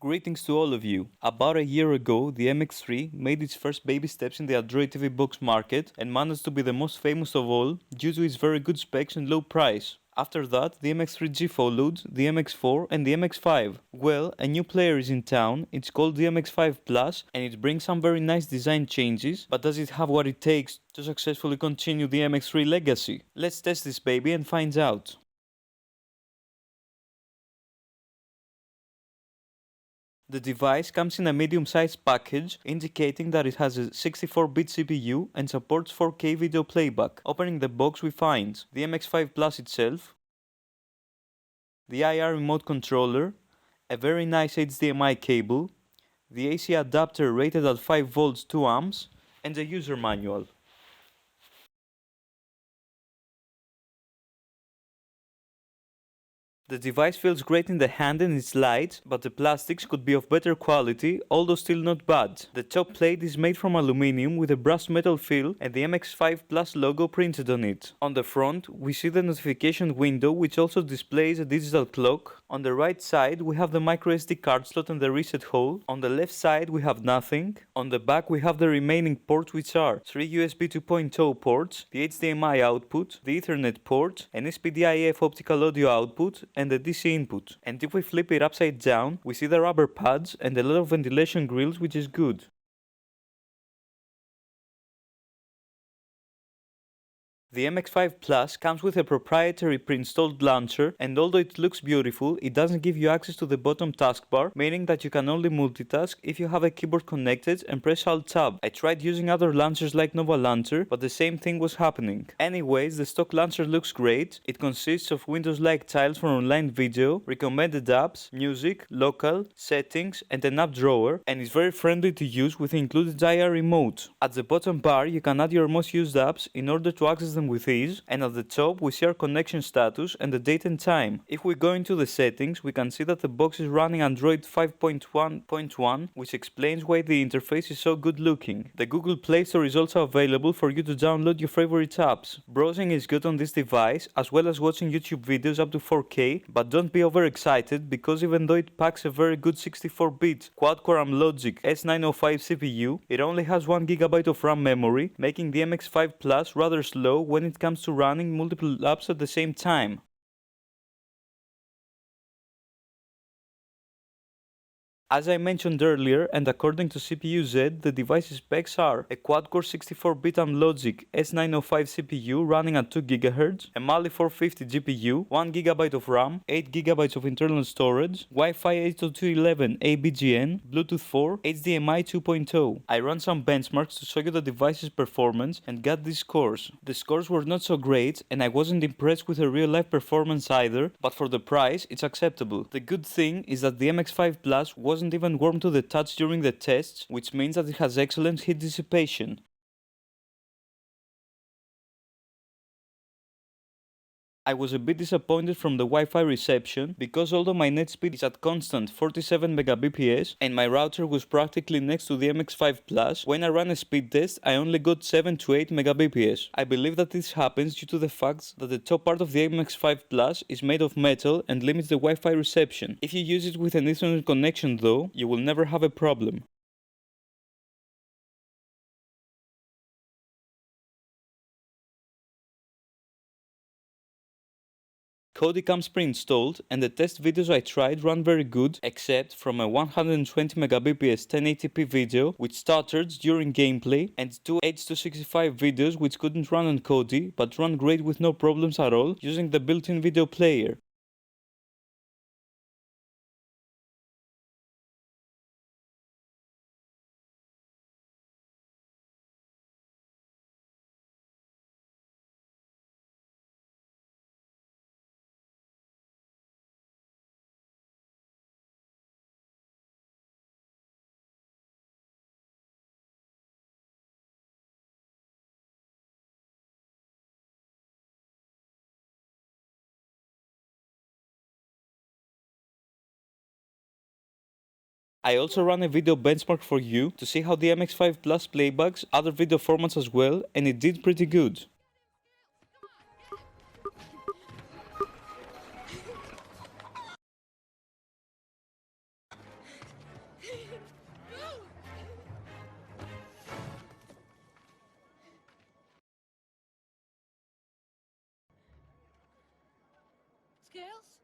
Greetings to all of you. About a year ago, the MX3 made its first baby steps in the Android TV box market and managed to be the most famous of all due to its very good specs and low price. After that, the MX3G followed, the MX4 and the MX5. Well, a new player is in town, it's called the MX5 Plus and it brings some very nice design changes, but does it have what it takes to successfully continue the MX3 legacy? Let's test this baby and find out. The device comes in a medium-sized package, indicating that it has a 64-bit CPU and supports 4K video playback. Opening the box we find the MX5 Plus itself, the IR remote controller, a very nice HDMI cable, the AC adapter rated at 5 volts 2 amps, and a user manual. The device feels great in the hand and it's light, but the plastics could be of better quality, although still not bad. The top plate is made from aluminium with a brushed metal feel and the MX5 Plus logo printed on it. On the front, we see the notification window which also displays a digital clock. On the right side, we have the MicroSD card slot and the reset hole. On the left side, we have nothing. On the back, we have the remaining ports which are 3 USB 2.0 ports, the HDMI output, the Ethernet port, an Spdif optical audio output, and the DC input. And if we flip it upside down, we see the rubber pads and a lot of ventilation grills, which is good. The MX5 Plus comes with a proprietary pre-installed launcher, and although it looks beautiful, it doesn't give you access to the bottom taskbar, meaning that you can only multitask if you have a keyboard connected and press Alt-Tab. I tried using other launchers like Nova Launcher, but the same thing was happening. Anyways, the stock launcher looks great. It consists of Windows-like tiles for online video, recommended apps, music, local, settings, and an app drawer, and is very friendly to use with the included IR remote. At the bottom bar, you can add your most used apps in order to access them with ease, and at the top we see our connection status and the date and time. If we go into the settings, we can see that the box is running Android 5.1.1, which explains why the interface is so good looking. The Google Play Store is also available for you to download your favorite apps. Browsing is good on this device, as well as watching YouTube videos up to 4K, but don't be overexcited because even though it packs a very good 64-bit quad-core Amlogic S905 CPU, it only has 1GB of RAM memory, making the MX5 Plus rather slow when it comes to running multiple apps at the same time. As I mentioned earlier, and according to CPU-Z, the device's specs are a quad-core 64-bit Amlogic S905 CPU running at 2 GHz, a Mali 450 GPU, 1 GB of RAM, 8 GB of internal storage, Wi-Fi 802.11 ABGN, Bluetooth 4, HDMI 2.0. I ran some benchmarks to show you the device's performance and got these scores. The scores were not so great, and I wasn't impressed with the real-life performance either, but for the price, it's acceptable. The good thing is that the MX5 Plus wasn't even warm to the touch during the tests, which means that it has excellent heat dissipation. I was a bit disappointed from the Wi-Fi reception because although my net speed is at constant 47 Mbps and my router was practically next to the MX5 Plus, when I ran a speed test I only got 7 to 8 Mbps. I believe that this happens due to the fact that the top part of the MX5 Plus is made of metal and limits the Wi-Fi reception. If you use it with an Ethernet connection though, you will never have a problem. Kodi comes pre-installed, and the test videos I tried ran very good, except from a 120 Mbps 1080p video which stuttered during gameplay, and two H265 videos which couldn't run on Kodi but ran great with no problems at all using the built-in video player. I also ran a video benchmark for you to see how the MX5 Plus playbacks other video formats as well, and it did pretty good. girls?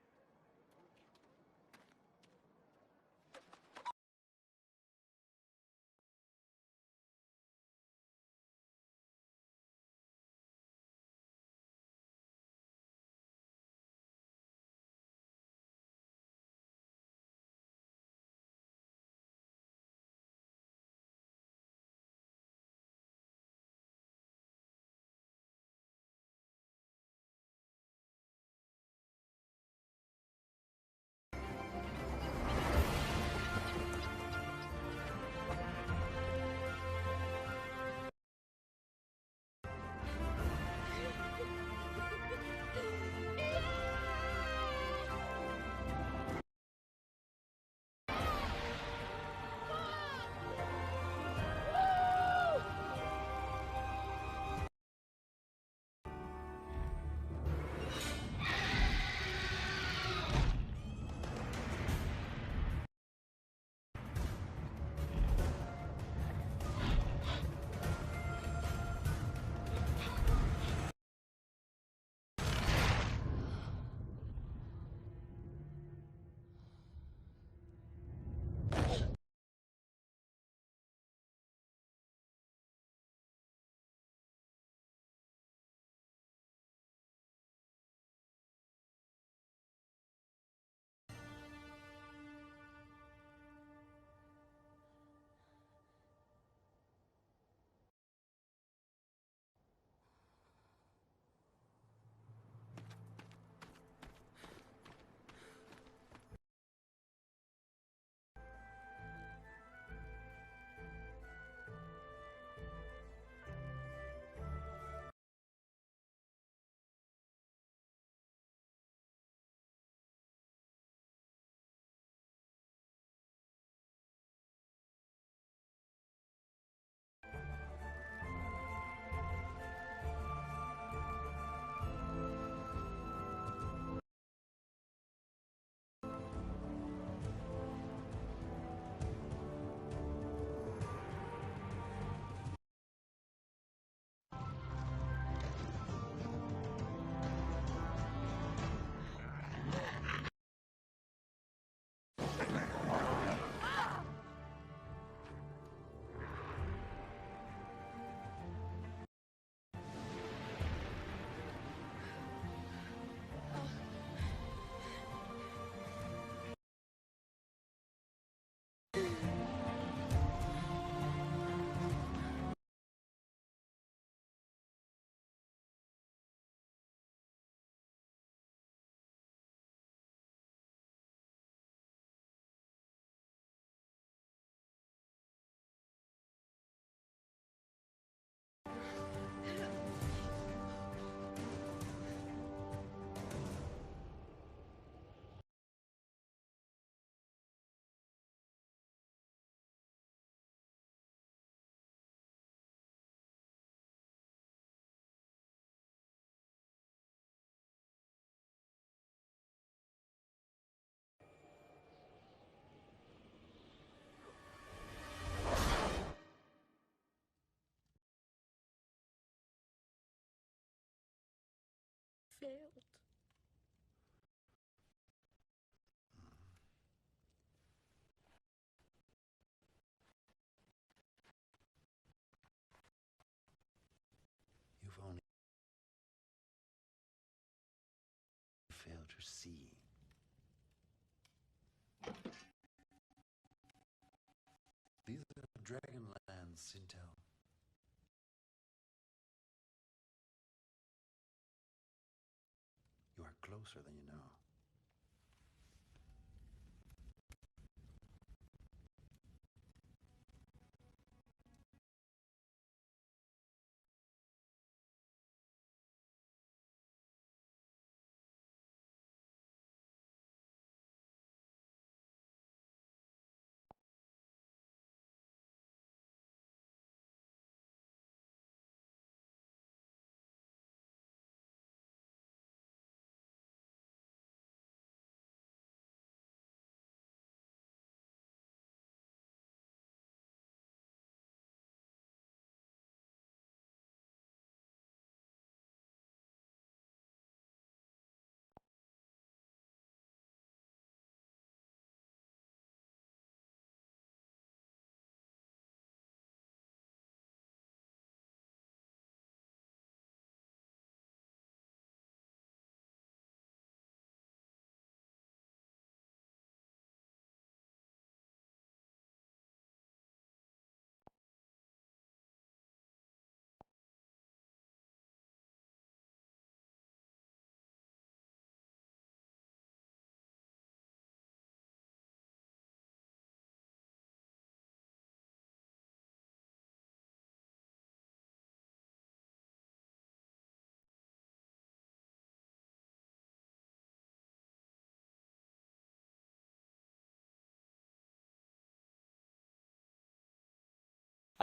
Failed. You've only failed to see. These are Dragonlands, Intel. You are closer than you know.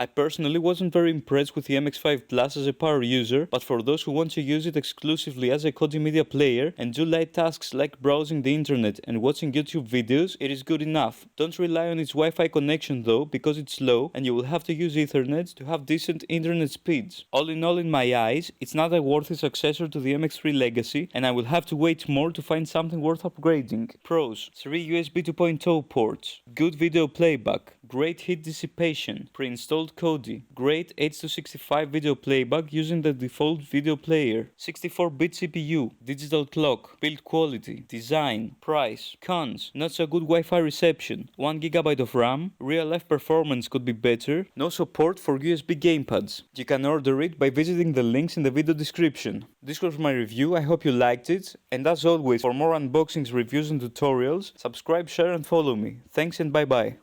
I personally wasn't very impressed with the MX5 Plus as a power user, but for those who want to use it exclusively as a Kodi media player and do light tasks like browsing the internet and watching YouTube videos, it is good enough. Don't rely on its Wi-Fi connection though, because it's slow and you will have to use Ethernet to have decent internet speeds. All in my eyes, it's not a worthy successor to the MX3 legacy, and I will have to wait more to find something worth upgrading. Pros: 3 USB 2.0 ports, good video playback, great heat dissipation, pre-installed Kodi, great H265 video playback using the default video player, 64-bit CPU, digital clock, build quality, design, price. Cons: not so good Wi-Fi reception, 1GB of RAM, real-life performance could be better, no support for USB gamepads. You can order it by visiting the links in the video description. This was my review, I hope you liked it, and as always, for more unboxings, reviews and tutorials, subscribe, share and follow me. Thanks and bye bye.